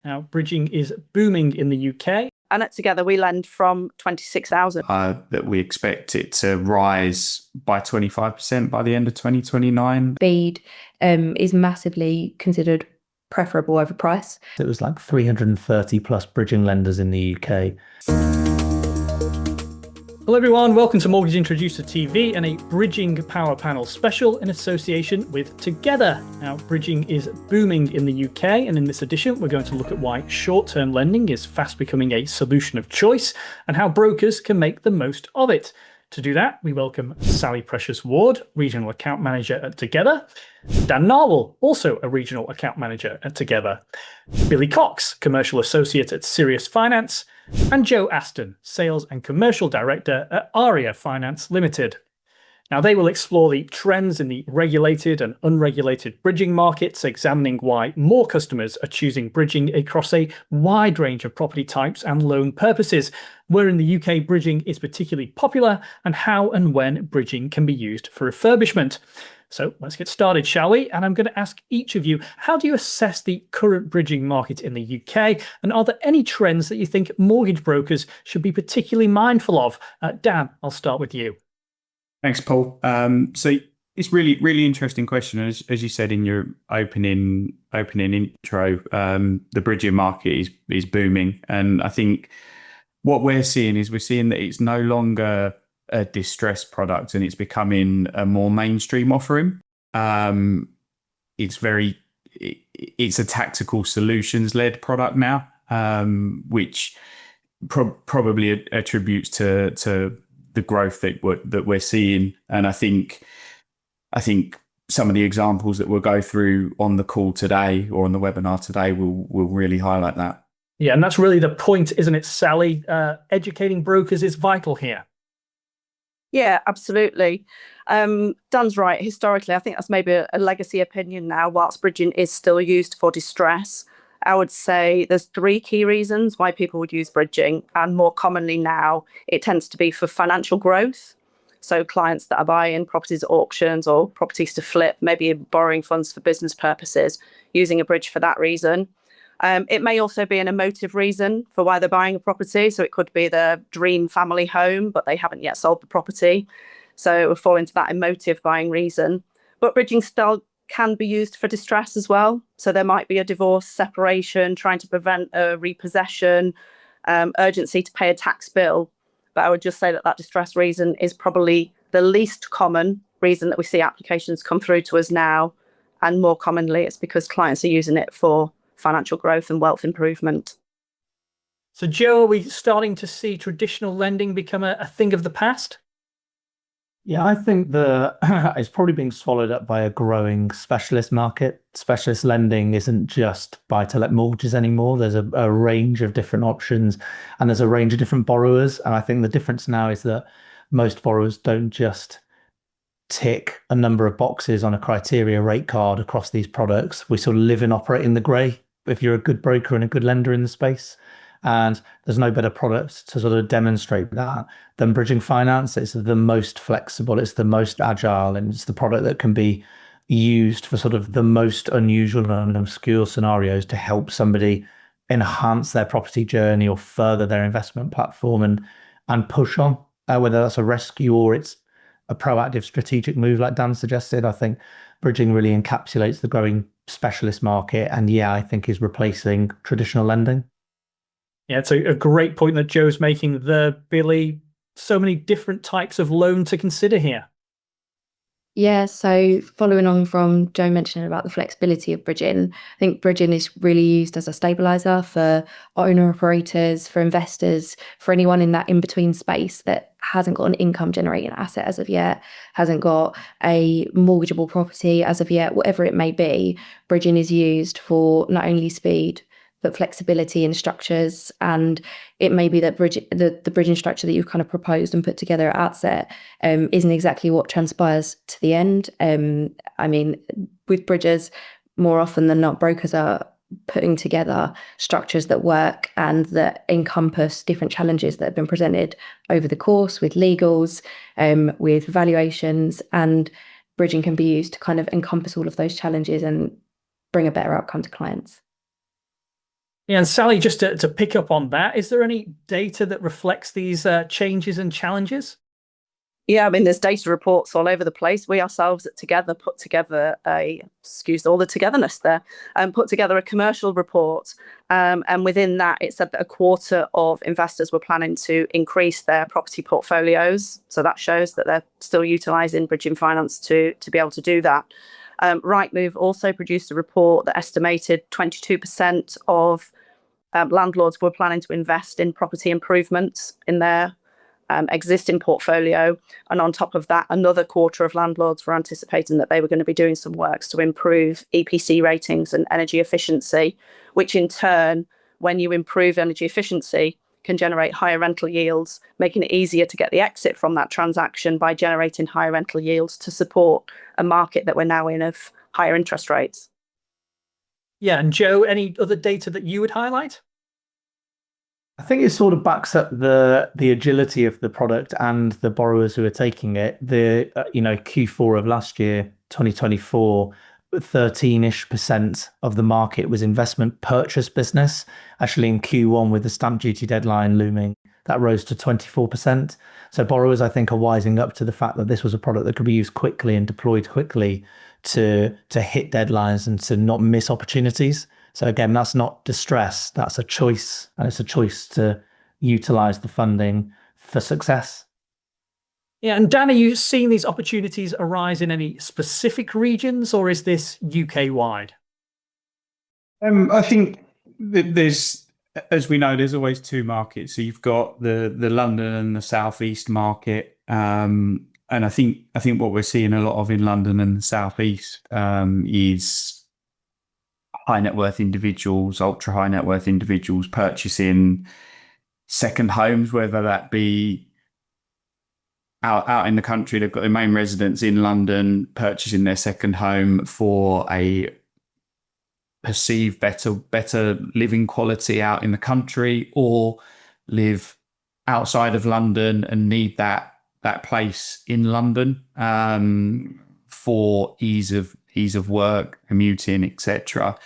Now, bridging is booming in the UK. And together we lend from 26,000. That we expect it to rise by 25% by the end of 2029. Speed is massively considered preferable over price. It was like 330 plus bridging lenders in the UK. Hello everyone, welcome to Mortgage Introducer TV and a Bridging Power Panel special in association with Together. Now, bridging is booming in the UK, and in this edition we're going to look at why short-term lending is fast becoming a solution of choice and how brokers can make the most of it. To do that, we welcome Sally Precious-Ward, Regional Account Manager at Together, Dan Narwhal, also a Regional Account Manager at Together, Billy Cox, Commercial Associate at Sirius Finance, and Joe Aston, Sales and Commercial Director at Aria Finance Limited. Now, they will explore the trends in the regulated and unregulated bridging markets, examining why more customers are choosing bridging across a wide range of property types and loan purposes, where in the UK bridging is particularly popular, and how and when bridging can be used for refurbishment. So let's get started, shall we? And I'm going to ask each of you, how do you assess the current bridging market in the UK? And are there any trends that you think mortgage brokers should be particularly mindful of? Dan, I'll start with you. Thanks, Paul. So it's really interesting question. As you said in your opening intro, the bridging market is booming, and I think what we're seeing that it's no longer a distressed product, and it's becoming a more mainstream offering. It's a tactical solutions led product now, which probably attributes to the growth that we're seeing. And I think some of the examples that we'll go through on the call today or on the webinar today will really highlight that. Yeah, and that's really the point, isn't it, Sally? Educating brokers is vital here. Yeah, absolutely. Dan's right. Historically, I think that's maybe a legacy opinion now, whilst bridging is still used for distress. I would say there's three key reasons why people would use bridging, and more commonly now, it tends to be for financial growth. So clients that are buying properties at auctions or properties to flip, maybe borrowing funds for business purposes, using a bridge for that reason. It may also be an emotive reason for why they're buying a property. So it could be their dream family home, but they haven't yet sold the property. So it would fall into that emotive buying reason. But bridging still can be used for distress as well. So there might be a divorce, separation, trying to prevent a repossession, urgency to pay a tax bill. But I would just say that distress reason is probably the least common reason that we see applications come through to us now. And more commonly, it's because clients are using it for financial growth and wealth improvement. So, Joe, are we starting to see traditional lending become a thing of the past? Yeah, I think it's probably being swallowed up by a growing specialist market. Specialist lending isn't just buy-to-let mortgages anymore. There's a range of different options, and there's a range of different borrowers. And I think the difference now is that most borrowers don't just tick a number of boxes on a criteria rate card across these products. We sort of live and operate in the grey if you're a good broker and a good lender in the space. And there's no better product to sort of demonstrate that than bridging finance. It's the most flexible, it's the most agile, and it's the product that can be used for sort of the most unusual and obscure scenarios to help somebody enhance their property journey or further their investment platform and push on, whether that's a rescue or it's a proactive strategic move like Dan suggested. I think bridging really encapsulates the growing specialist market, and I think is replacing traditional lending. Yeah, it's a great point that Joe's making there, Billy. So many different types of loan to consider here. Yeah, so following on from Joe mentioning about the flexibility of bridging, I think bridging is really used as a stabilizer for owner operators, for investors, for anyone in that in-between space that hasn't got an income generating asset as of yet, hasn't got a mortgageable property as of yet, whatever it may be. Bridging is used for not only speed, but flexibility in structures. And it may be that the bridging structure that you've kind of proposed and put together at outset isn't exactly what transpires to the end. I mean, with bridges, more often than not, brokers are putting together structures that work and that encompass different challenges that have been presented over the course with legals, with valuations, and bridging can be used to kind of encompass all of those challenges and bring a better outcome to clients. Yeah, and Sally, just to pick up on that, is there any data that reflects these changes and challenges? Yeah, I mean, there's data reports all over the place. We ourselves at Together put together excuse all the togetherness there, put together a commercial report. And within that, it said that a quarter of investors were planning to increase their property portfolios. So that shows that they're still utilising bridging finance to be able to do that. Rightmove also produced a report that estimated 22% of landlords were planning to invest in property improvements in their existing portfolio. And on top of that, another quarter of landlords were anticipating that they were going to be doing some works to improve EPC ratings and energy efficiency, which in turn, when you improve energy efficiency, can generate higher rental yields, making it easier to get the exit from that transaction by generating higher rental yields to support a market that we're now in of higher interest rates. Yeah, and Joe, any other data that you would highlight? I think it sort of backs up the agility of the product and the borrowers who are taking it. The Q4 of last year, 2024, 13-ish% of the market was investment purchase business. Actually, in Q1, with the stamp duty deadline looming, that rose to 24%. So borrowers, I think, are wising up to the fact that this was a product that could be used quickly and deployed quickly to hit deadlines and to not miss opportunities. So again, that's not distress, that's a choice, and it's a choice to utilize the funding for success. Yeah, and Dan, are you seeing these opportunities arise in any specific regions, or is this UK-wide? I think there's, as we know, there's always two markets. So you've got the London and the Southeast market, and I think what we're seeing a lot of in London and the Southeast is high net worth individuals, ultra high net worth individuals purchasing second homes, whether that be out in the country, they've got their main residence in London, purchasing their second home for a perceived better living quality out in the country, or live outside of London and need that place in London for ease of work, commuting, etc.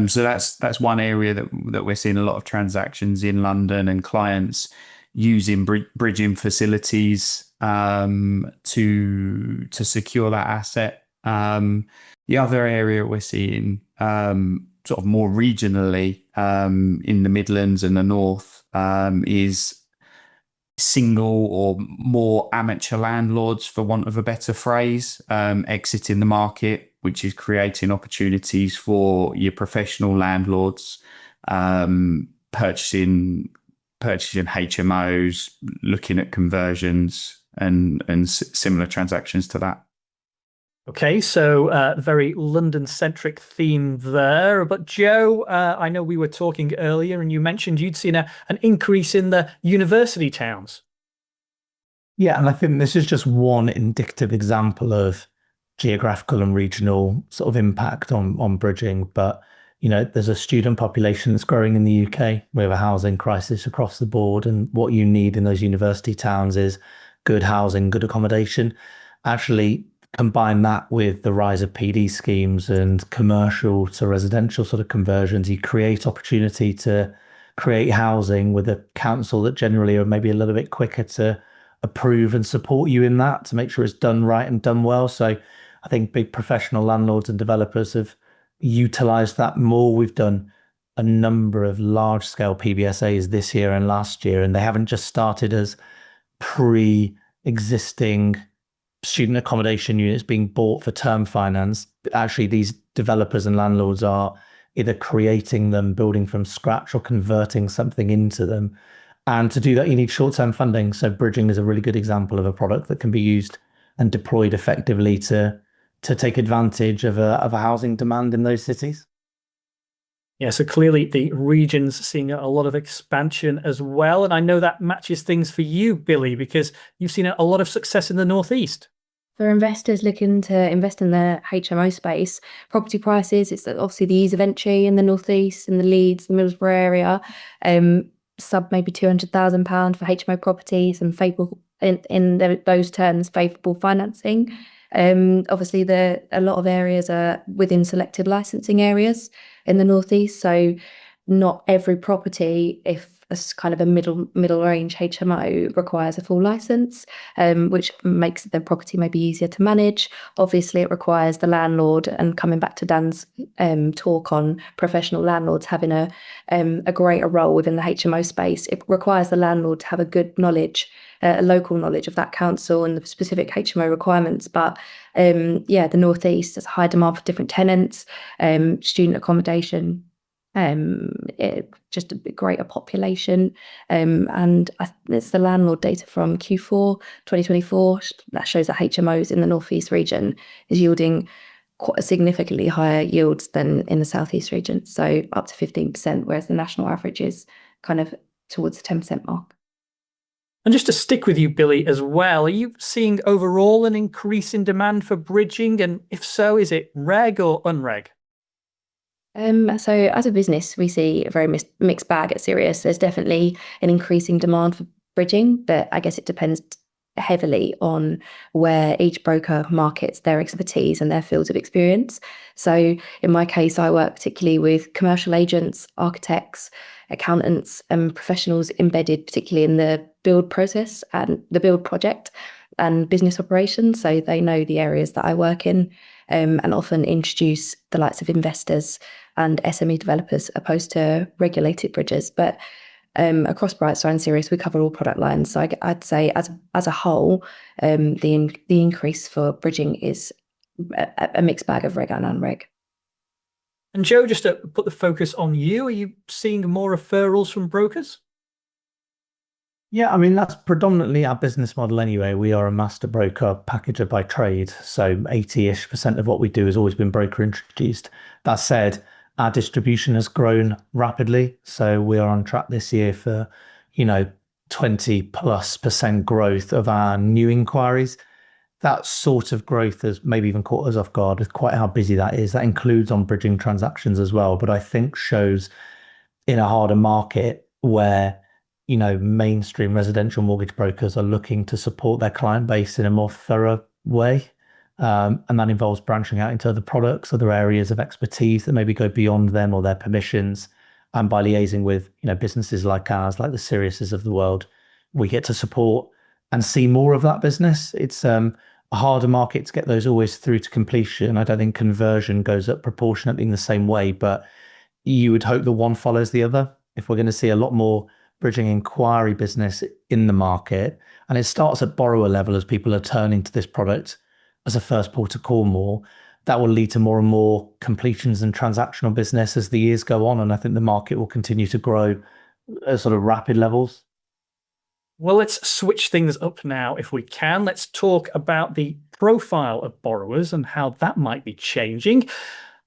So that's one area that we're seeing a lot of transactions in London, and clients using bridging facilities to secure that asset. The other area we're seeing sort of more regionally in the Midlands and the North is single or more amateur landlords, for want of a better phrase, exiting the market, which is creating opportunities for your professional landlords, purchasing HMOs, looking at conversions and similar transactions to that. Okay, so very London-centric theme there. But Joe, I know we were talking earlier and you mentioned you'd seen an increase in the university towns. Yeah, and I think this is just one indicative example of geographical and regional sort of impact on bridging. But, there's a student population that's growing in the UK. We have a housing crisis across the board. And what you need in those university towns is good housing, good accommodation. Actually, combine that with the rise of PD schemes and commercial to residential sort of conversions, you create opportunity to create housing with a council that generally are maybe a little bit quicker to approve and support you in that, to make sure it's done right and done well. So I think big professional landlords and developers have utilized that more. We've done a number of large scale PBSAs this year and last year, and they haven't just started as pre-existing student accommodation units being bought for term finance. Actually, these developers and landlords are either creating them, building from scratch, or converting something into them. And to do that, you need short-term funding. So bridging is a really good example of a product that can be used and deployed effectively to take advantage of a housing demand in those cities. Yeah, so clearly the region's seeing a lot of expansion as well. And I know that matches things for you, Billy, because you've seen a lot of success in the Northeast. For investors looking to invest in the HMO space, property prices, it's obviously the ease of entry in the Northeast, in the Leeds, the Middlesbrough area, sub maybe £200,000 for HMO properties, and favourable in those terms, favourable financing. Obviously, a lot of areas are within selected licensing areas in the Northeast, so not every property, if it's kind of a middle range HMO, requires a full license, which makes the property maybe easier to manage. Obviously, it requires the landlord, and coming back to Dan's talk on professional landlords having a greater role within the HMO space, it requires the landlord to have a good knowledge, a local knowledge of that council and the specific HMO requirements. But the Northeast has a high demand for different tenants, student accommodation, just a bit greater population, and it's the landlord data from Q4 2024 that shows that HMOs in the Northeast region is yielding quite significantly higher yields than in the Southeast region, so up to 15%, whereas the national average is kind of towards the 10% mark. And just to stick with you, Billy, as well, are you seeing overall an increase in demand for bridging? And if so, is it reg or unreg? So as a business, we see a very mixed bag at Sirius. There's definitely an increasing demand for bridging, but I guess it depends heavily on where each broker markets their expertise and their fields of experience. So in my case, I work particularly with commercial agents, architects, accountants, and professionals embedded particularly in the build process and the build project and business operations. So they know the areas that I work in, and often introduce the likes of investors and SME developers opposed to regulated bridges. But across Brightstar and Sirius, we cover all product lines. So I'd say as a whole, the increase for bridging is a mixed bag of reg and unreg. And Joe, just to put the focus on you, are you seeing more referrals from brokers? Yeah, I mean, that's predominantly our business model anyway. We are a master broker packager by trade. So 80-ish% of what we do has always been broker introduced. That said, our distribution has grown rapidly. So we are on track this year for, 20+% growth of our new inquiries. That sort of growth has maybe even caught us off guard with quite how busy that is. That includes on bridging transactions as well, but I think shows in a harder market where mainstream residential mortgage brokers are looking to support their client base in a more thorough way. And that involves branching out into other products, other areas of expertise that maybe go beyond them or their permissions. And by liaising with, businesses like ours, like the Siriuses of the world, we get to support and see more of that business. It's a harder market to get those always through to completion. I don't think conversion goes up proportionately in the same way, but you would hope that one follows the other. If we're going to see a lot more bridging inquiry business in the market, and it starts at borrower level as people are turning to this product as a first port of call more, that will lead to more and more completions and transactional business as the years go on. And I think the market will continue to grow at sort of rapid levels. Well, let's switch things up now if we can. Let's talk about the profile of borrowers and how that might be changing.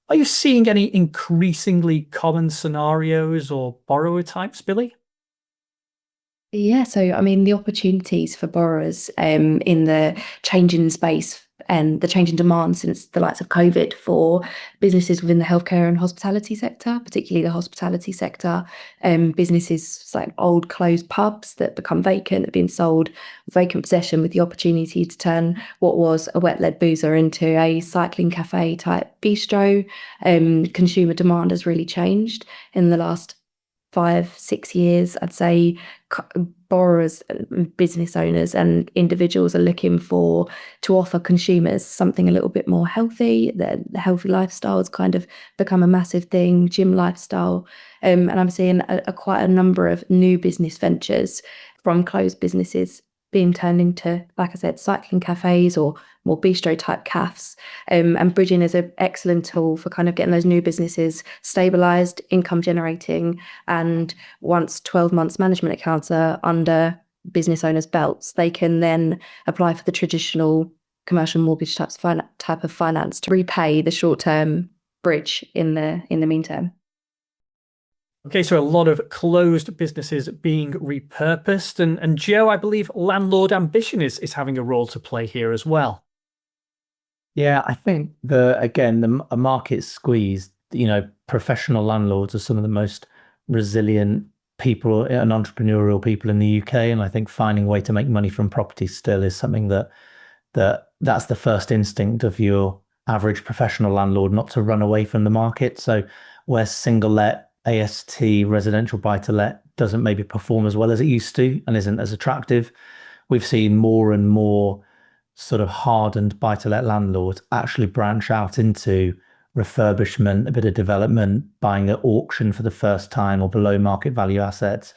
Are you seeing any increasingly common scenarios or borrower types, Billy? Yeah, so I mean, the opportunities for borrowers in the changing space and the change in demand since the likes of COVID for businesses within the healthcare and hospitality sector, particularly the hospitality sector, businesses like old closed pubs that become vacant, have been sold vacant possession with the opportunity to turn what was a wet-led boozer into a cycling cafe type bistro. Consumer demand has really changed in the last 5-6 years. I'd say borrowers, business owners and individuals are looking to offer consumers something a little bit more healthy. The healthy lifestyle has kind of become a massive thing, gym lifestyle. And I'm seeing quite a number of new business ventures from closed businesses being turned into, like I said, cycling cafes or more bistro type cafes. And bridging is an excellent tool for kind of getting those new businesses stabilized, income generating. And once 12 months management accounts are under business owners' belts, they can then apply for the traditional commercial mortgage type of finance to repay the short-term bridge in the meantime. Okay, so a lot of closed businesses being repurposed. And Joe, I believe landlord ambition is having a role to play here as well. Yeah, I think a market squeeze, professional landlords are some of the most resilient people and entrepreneurial people in the UK. And I think finding a way to make money from property still is something that's the first instinct of your average professional landlord, not to run away from the market. So where single let AST residential buy-to-let doesn't maybe perform as well as it used to and isn't as attractive, we've seen more and more sort of hardened buy-to-let landlords actually branch out into refurbishment, a bit of development, buying at auction for the first time or below market value assets.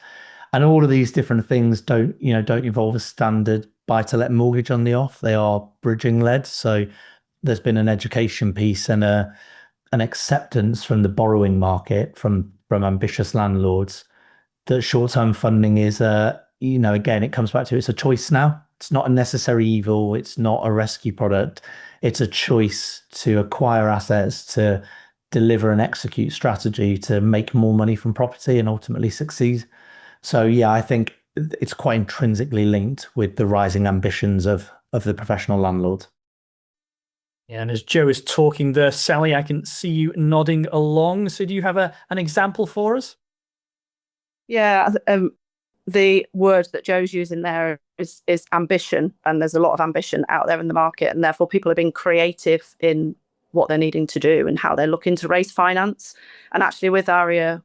And all of these different things don't involve a standard buy-to-let mortgage on the off. They are bridging led. So there's been an education piece and an acceptance from the borrowing market from ambitious landlords that short-term funding is again, it comes back to it's a choice now. It's not a necessary evil. It's not a rescue product. It's a choice to acquire assets, to deliver and execute strategy, to make more money from property and ultimately succeed. So yeah, I think it's quite intrinsically linked with the rising ambitions of the professional landlord. Yeah, and as Joe is talking there, Sally, I can see you nodding along. So do you have an example for us? Yeah, the word that Joe's using there is ambition, and there's a lot of ambition out there in the market, and therefore people are being creative in what they're needing to do and how they're looking to raise finance. And actually with Aria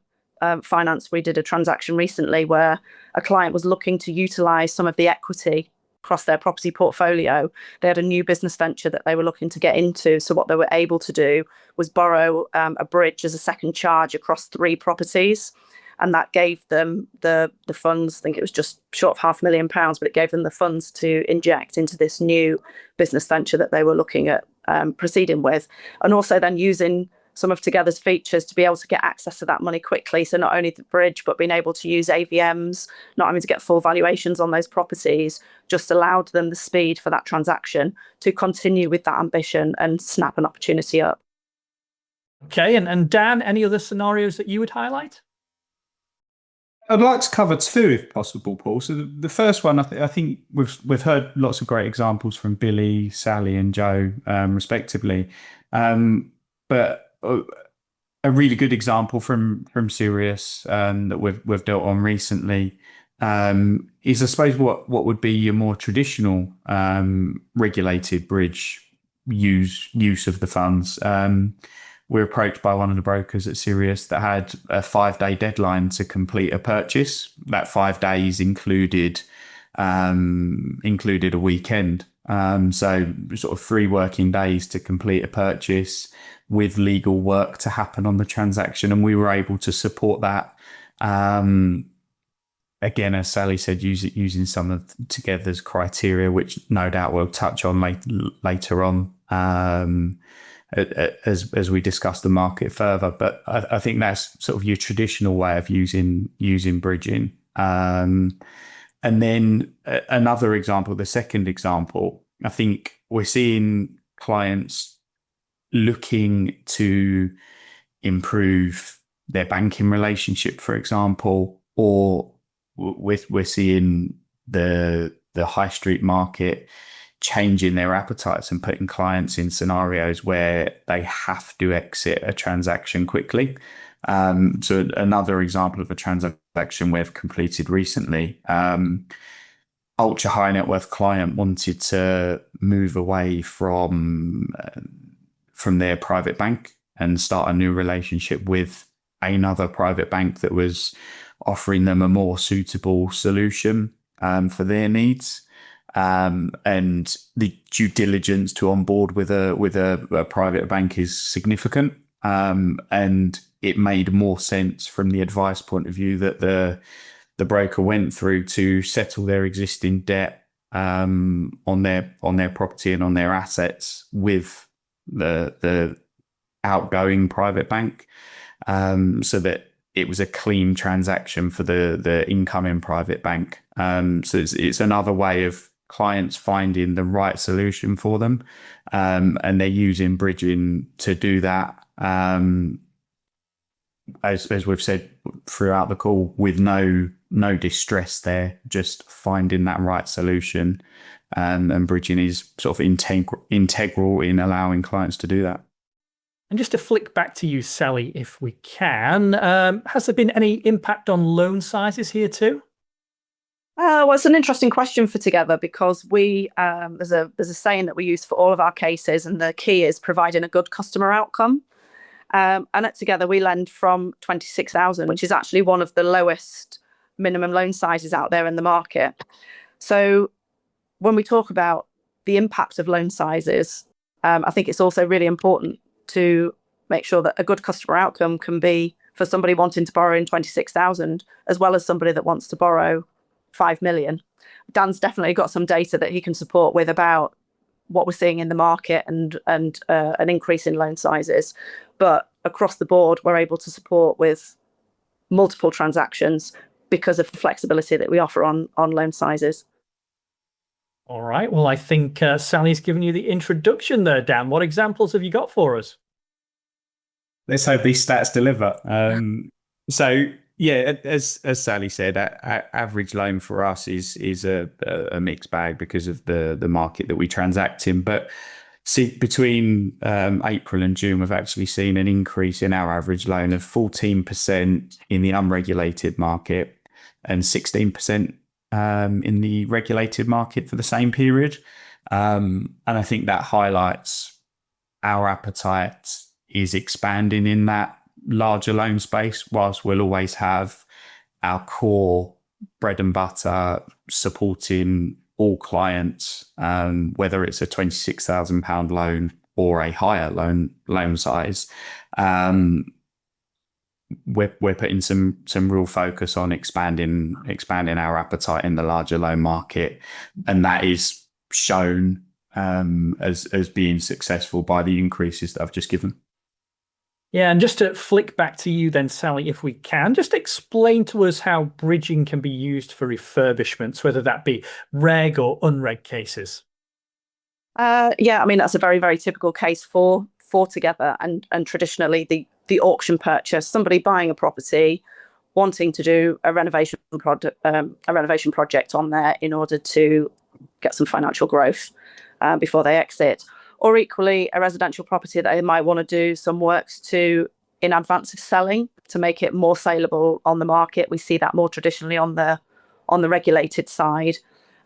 Finance, we did a transaction recently where a client was looking to utilize some of the equity across their property portfolio. They had a new business venture that they were looking to get into. So what they were able to do was borrow a bridge as a second charge across 3 properties. And that gave them the funds, I think it was just short of £500,000, but it gave them the funds to inject into this new business venture that they were looking at proceeding with. And also then using some of Together's features to be able to get access to that money quickly. So not only the bridge, but being able to use AVMs, not having to get full valuations on those properties, just allowed them the speed for that transaction to continue with that ambition and snap an opportunity up. Okay, and Dan, any other scenarios that you would highlight? I'd like to cover 2 if possible, Paul. So the first one, I think we've heard lots of great examples from Billy, Sally, and Joe, respectively. But a really good example from Sirius that we've dealt on recently is, I suppose, what would be your more traditional regulated bridge use of the funds. We're approached by one of the brokers at Sirius that had a 5-day deadline to complete a purchase. That 5 days included a weekend. So sort of 3 working days to complete a purchase with legal work to happen on the transaction. And we were able to support that. Again, as Sally said, using some of Together's criteria, which no doubt we'll touch on later on as we discuss the market further. But I think that's sort of your traditional way of using bridging. And then another example, the second example, I think we're seeing clients looking to improve their banking relationship, for example, or we're seeing the high street market changing their appetites and putting clients in scenarios where they have to exit a transaction quickly. So another example of a transaction we've completed recently, ultra high net worth client wanted to move away from their private bank and start a new relationship with another private bank that was offering them a more suitable solution for their needs. And the due diligence to onboard with a private bank is significant. And it made more sense from the advice point of view that the broker went through to settle their existing debt on their property and on their assets with the outgoing private bank, so that it was a clean transaction for the incoming private bank. So it's another way of clients finding the right solution for them, and they're using bridging to do that. As we've said throughout the call, with no distress there, just finding that right solution, and bridging is sort of integral in allowing clients to do that. And just to flick back to you, Sally, if we can, has there been any impact on loan sizes here too? Well, it's an interesting question for Together, because we there's a saying that we use for all of our cases, and the key is providing a good customer outcome. And together we lend from 26,000, which is actually one of the lowest minimum loan sizes out there in the market. So when we talk about the impact of loan sizes, I think it's also really important to make sure that a good customer outcome can be for somebody wanting to borrow in 26,000 as well as somebody that wants to borrow 5 million. Dan's definitely got some data that he can support with about what we're seeing in the market and an increase in loan sizes. But across the board, we're able to support with multiple transactions because of the flexibility that we offer on loan sizes. All right. Well, I think Sally's given you the introduction there, Dan. What examples have you got for us? Let's hope these stats deliver. So yeah, as Sally said, average loan for us is a mixed bag because of the market that we transact in. But see, between April and June, we've actually seen an increase in our average loan of 14% in the unregulated market and 16% in the regulated market for the same period. And I think that highlights our appetite is expanding in that larger loan space, whilst we'll always have our core bread and butter supporting all clients, whether it's a £26,000 loan or a higher loan size. We're putting some real focus on expanding our appetite in the larger loan market, and that is shown as being successful by the increases that I've just given. Yeah, and just to flick back to you then, Sally, if we can, just explain to us how bridging can be used for refurbishments, whether that be reg or unreg cases. Yeah, I mean, that's a very, very typical case for Together, and traditionally the auction purchase, somebody buying a property, wanting to do a renovation project on there in order to get some financial growth before they exit. Or equally, a residential property that they might want to do some works to in advance of selling to make it more saleable on the market. We see that more traditionally on the regulated side.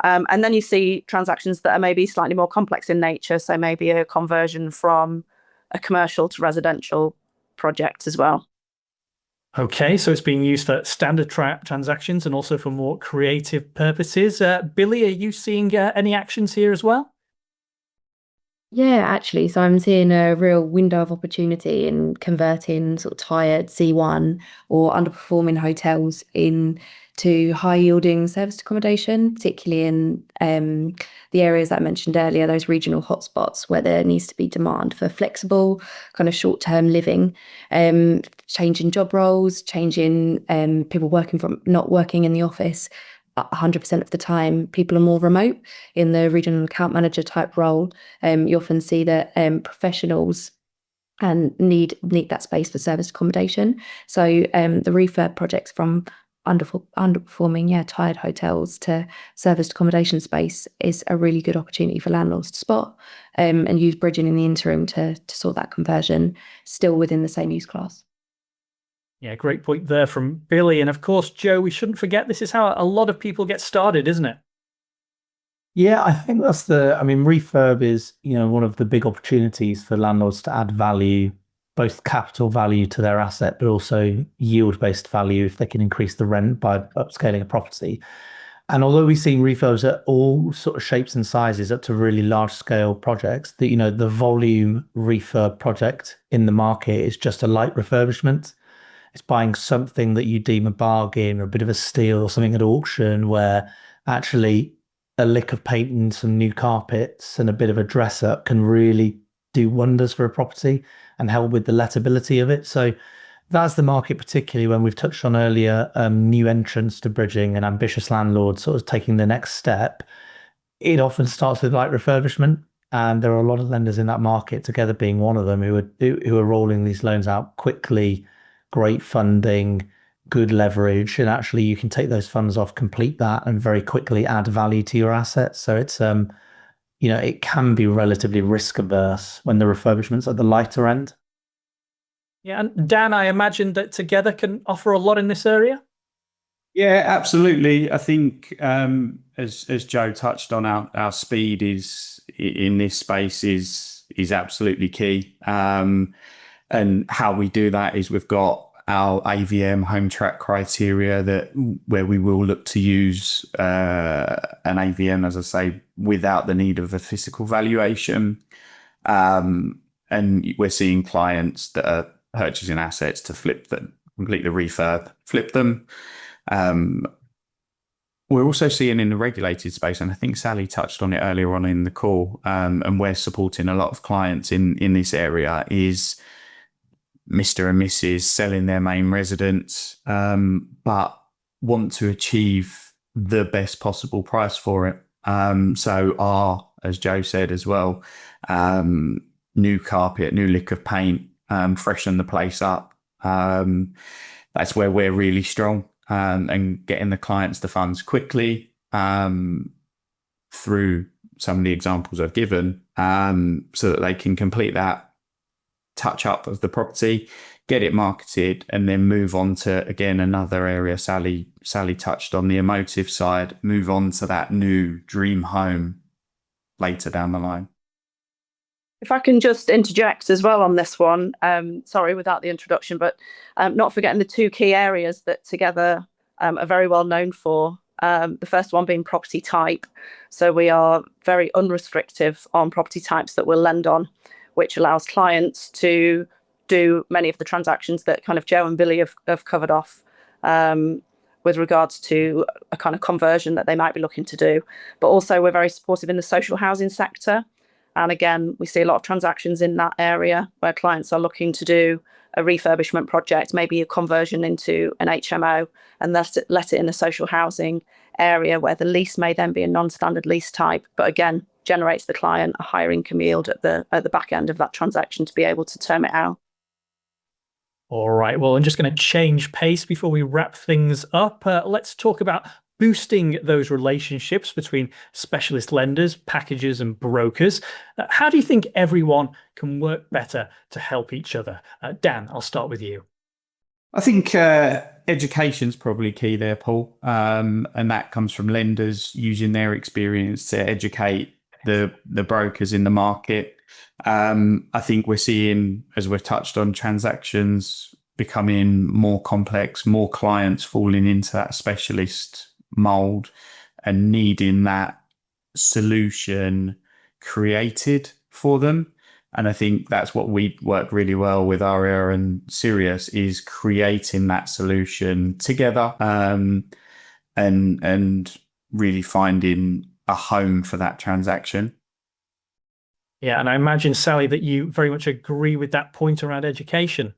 And then you see transactions that are maybe slightly more complex in nature. So maybe a conversion from a commercial to residential project as well. Okay, so it's being used for standard transactions and also for more creative purposes. Billy, are you seeing any actions here as well? Yeah, actually. So I'm seeing a real window of opportunity in converting sort of tired C1 or underperforming hotels into high yielding serviced accommodation, particularly in the areas that I mentioned earlier, those regional hotspots where there needs to be demand for flexible kind of short-term living, changing job roles, changing people not working in the office 100% of the time. People are more remote in the regional account manager type role. You often see that professionals and need that space for serviced accommodation. So the refurb projects from underperforming, tired hotels to serviced accommodation space is a really good opportunity for landlords to spot and use bridging in the interim to sort that conversion still within the same use class. Yeah, great point there from Billy. And of course, Joe, we shouldn't forget this is how a lot of people get started, isn't it? Yeah, I think refurb is, one of the big opportunities for landlords to add value, both capital value to their asset, but also yield-based value if they can increase the rent by upscaling a property. And although we've seen refurbs at all sort of shapes and sizes up to really large scale projects, the volume refurb project in the market is just a light refurbishment. It's buying something that you deem a bargain or a bit of a steal or something at auction where actually a lick of paint and some new carpets and a bit of a dress up can really do wonders for a property and help with the lettability of it. So that's the market, particularly when we've touched on earlier, new entrants to bridging and ambitious landlords sort of taking the next step. It often starts with light refurbishment. And there are a lot of lenders in that market, Together being one of them, who are rolling these loans out quickly. Great funding, good leverage, and actually you can take those funds off, complete that, and very quickly add value to your assets. So it's it can be relatively risk averse when the refurbishment's at the lighter end. Yeah, and Dan, I imagine that Together can offer a lot in this area. Yeah, absolutely. I think as Joe touched on, our speed is in this space is absolutely key. And how we do that is we've got our AVM home track criteria where we will look to use an AVM, as I say, without the need of a physical valuation. And we're seeing clients that are purchasing assets to flip them, complete the refurb, flip them. We're also seeing in the regulated space, and I think Sally touched on it earlier on in the call, and we're supporting a lot of clients in this area, is Mr. and Mrs. selling their main residence, but want to achieve the best possible price for it. So as Joe said as well, new carpet, new lick of paint, freshen the place up. That's where we're really strong, and getting the clients the funds quickly through some of the examples I've given, so that they can complete that touch up of the property, get it marketed, and then move on to, again, another area Sally touched on, the emotive side, move on to that new dream home later down the line. If I can just interject as well on this one, sorry, without the introduction, but not forgetting the two key areas that together are very well known for. The first one being property type. So we are very unrestrictive on property types that we'll lend on, which allows clients to do many of the transactions that kind of Joe and Billy have covered off with regards to a kind of conversion that they might be looking to do. But also we're very supportive in the social housing sector. And again, we see a lot of transactions in that area where clients are looking to do a refurbishment project, maybe a conversion into an HMO, and let it in a social housing area where the lease may then be a non-standard lease type, but again, generates the client a higher income yield at the back end of that transaction to be able to term it out. All right, well, I'm just going to change pace before we wrap things up. Let's talk about boosting those relationships between specialist lenders, packagers, and brokers. How do you think everyone can work better to help each other? Dan, I'll start with you. I think education's probably key there, Paul, and that comes from lenders using their experience to educate the brokers in the market. I think we're seeing, as we've touched on, transactions becoming more complex, more clients falling into that specialist mold and needing that solution created for them. And I think that's what we work really well with Aria and Sirius, is creating that solution together, and really finding a home for that transaction. Yeah, and I imagine, Sally, that you very much agree with that point around education.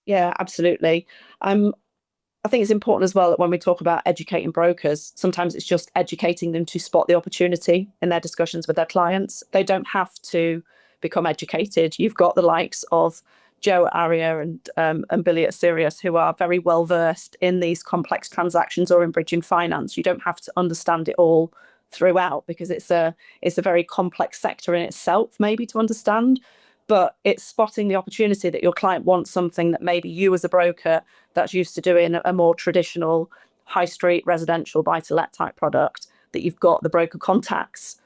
Yeah, absolutely. I think it's important as well that when we talk about educating brokers, sometimes it's just educating them to spot the opportunity in their discussions with their clients. They don't have to become educated. You've got the likes of Joe at Aria and Billy at Sirius, who are very well versed in these complex transactions or in bridging finance. You don't have to understand it all throughout, because it's a very complex sector in itself, maybe, to understand. But it's spotting the opportunity that your client wants something that maybe you as a broker that's used to doing a more traditional high street residential buy-to-let type product, that you've got the broker contacts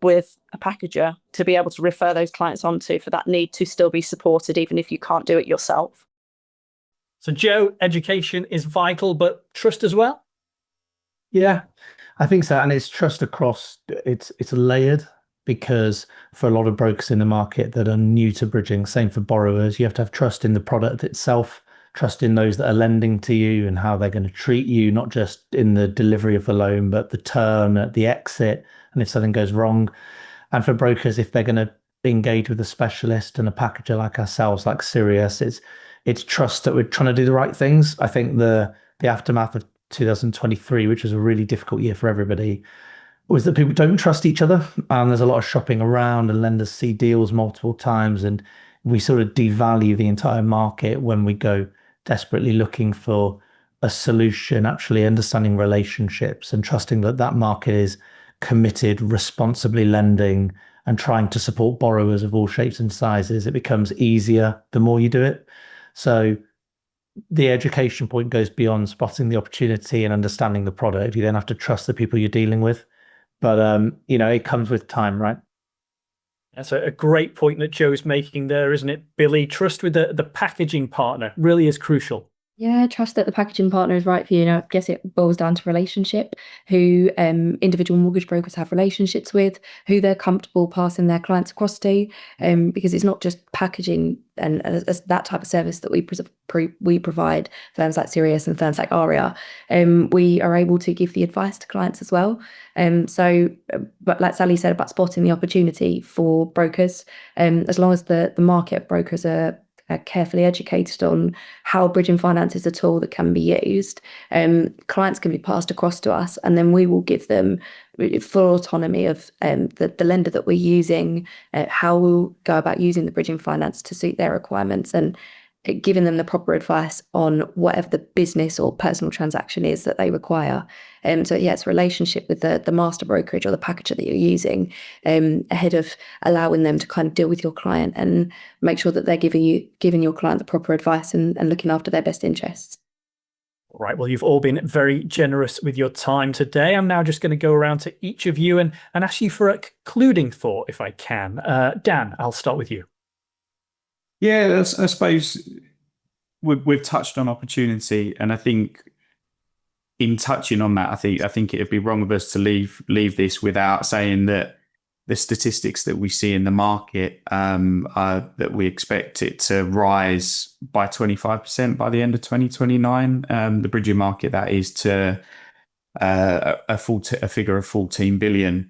with a packager to be able to refer those clients onto for that need to still be supported, even if you can't do it yourself. So, Joe, education is vital, but trust as well? Yeah, I think so. And it's trust across, it's layered, because for a lot of brokers in the market that are new to bridging, same for borrowers, you have to have trust in the product itself, trust in those that are lending to you and how they're going to treat you, not just in the delivery of the loan, but the turn at the exit, and if something goes wrong. And for brokers, if they're going to engage with a specialist and a packager like ourselves, like Sirius, it's trust that we're trying to do the right things. I think the aftermath of 2023, which was a really difficult year for everybody, was that people don't trust each other. There's a lot of shopping around, and lenders see deals multiple times, and we sort of devalue the entire market when we go desperately looking for a solution, actually understanding relationships and trusting that that market is committed, responsibly lending and trying to support borrowers of all shapes and sizes. It becomes easier the more you do it. So the education point goes beyond spotting the opportunity and understanding the product. You then have to trust the people you're dealing with. But, it comes with time, right? That's a great point that Joe's making there, isn't it, Billy? Trust with the packaging partner really is crucial. Yeah, trust that the packaging partner is right for you. I guess it boils down to relationship, who individual mortgage brokers have relationships with, who they're comfortable passing their clients across to, because it's not just packaging and as that type of service that we provide firms like Sirius and firms like Aria. We are able to give the advice to clients as well. But like Sally said about spotting the opportunity for brokers, as long as the market brokers are carefully educated on how bridging finance is a tool that can be used. Clients can be passed across to us, and then we will give them full autonomy of the lender that we're using, how we'll go about using the bridging finance to suit their requirements, and giving them the proper advice on whatever the business or personal transaction is that they require. So yeah, it's a relationship with the master brokerage or the packager that you're using, ahead of allowing them to kind of deal with your client and make sure that they're giving your client the proper advice and looking after their best interests. All right, well, you've all been very generous with your time today. I'm now just going to go around to each of you and ask you for a concluding thought, if I can. Dan, I'll start with you. Yeah, I suppose we've touched on opportunity, and I think in touching on that, I think it'd be wrong of us to leave this without saying that the statistics that we see in the market are that we expect it to rise by 25% by the end of 2029. The bridging market, that is, to a figure of 14 billion.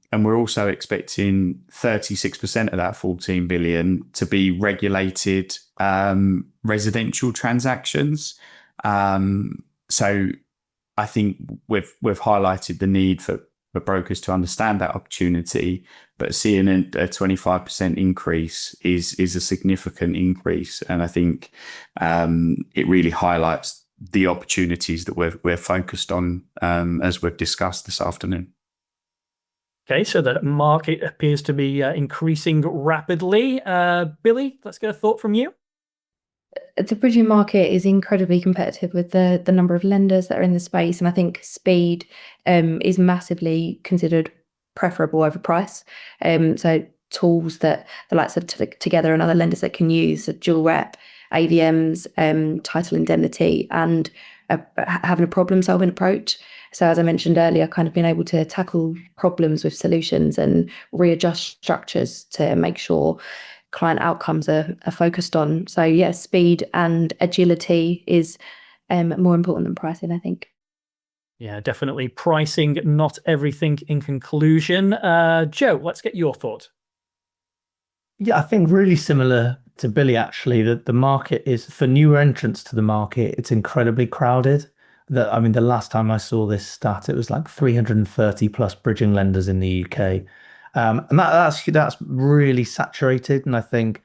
And we're also expecting 36% of that 14 billion to be regulated residential transactions. So I think we've highlighted the need for brokers to understand that opportunity, but seeing a 25% increase is a significant increase. And I think it really highlights the opportunities that we're focused on, as we've discussed this afternoon. Okay, so the market appears to be increasing rapidly. Billy, let's get a thought from you. The bridging market is incredibly competitive with the number of lenders that are in the space, and I think speed is massively considered preferable over price. So tools that the likes of Together and other lenders that can use, so dual rep, AVMs, title indemnity, and having a problem-solving approach. So as I mentioned earlier, kind of being able to tackle problems with solutions and readjust structures to make sure client outcomes are focused on. So yeah, speed and agility is more important than pricing, I think. Yeah, definitely pricing, not everything in conclusion. Joe, let's get your thought. Yeah, I think really similar to Billy, actually, that the market is, for newer entrants to the market, it's incredibly crowded. I mean, the last time I saw this stat, it was like 330 plus bridging lenders in the UK. And that's really saturated. And I think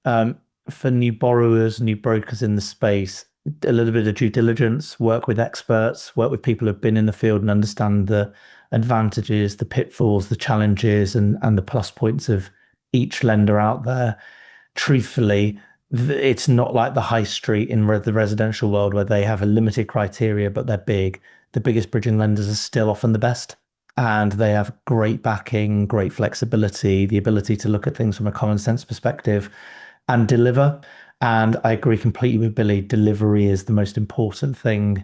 for new borrowers, new brokers in the space, a little bit of due diligence, work with experts, work with people who've been in the field and understand the advantages, the pitfalls, the challenges, and the plus points of each lender out there. Truthfully, it's not like the high street in the residential world where they have a limited criteria, but they're big. The biggest bridging lenders are still often the best. And they have great backing, great flexibility, the ability to look at things from a common sense perspective and deliver. And I agree completely with Billy. Delivery is the most important thing.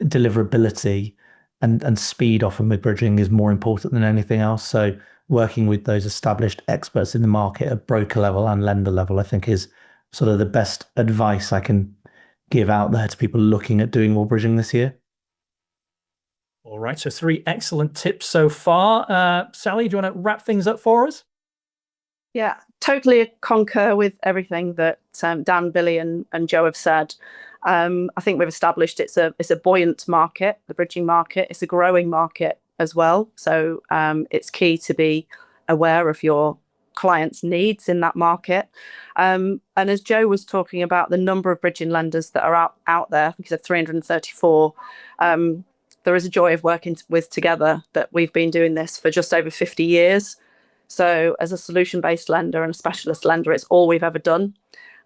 Deliverability and speed often with bridging is more important than anything else. So working with those established experts in the market at broker level and lender level, I think, is sort of the best advice I can give out there to people looking at doing more bridging this year. All right, so 3 excellent tips so far. Sally, do you want to wrap things up for us? Yeah, totally concur with everything that Dan, Billy, and Joe have said. I think we've established it's a buoyant market, the bridging market. It's a growing market as well. So it's key to be aware of your clients' needs in that market. And as Joe was talking about the number of bridging lenders that are out there, I think he said 334. There is a joy of working with Together that we've been doing this for just over 50 years. So as a solution-based lender and a specialist lender, it's all we've ever done.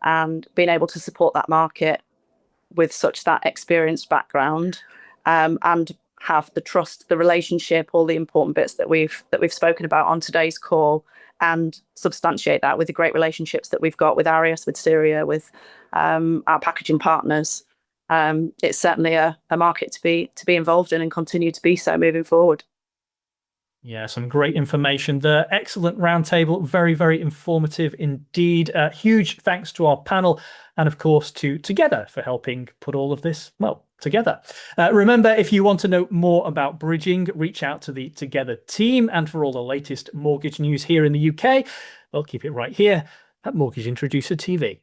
And being able to support that market with such that experienced background, and have the trust, the relationship, all the important bits that we've spoken about on today's call, and substantiate that with the great relationships that we've got with Arius, with Syria, with our packaging partners. It's certainly a market to be involved in and continue to be so moving forward. Yeah, some great information there. Excellent roundtable. Very, very informative indeed. Huge thanks to our panel and, of course, to Together for helping put all of this, well, together. Remember, if you want to know more about bridging, reach out to the Together team. And for all the latest mortgage news here in the UK, well, keep it right here at Mortgage Introducer TV.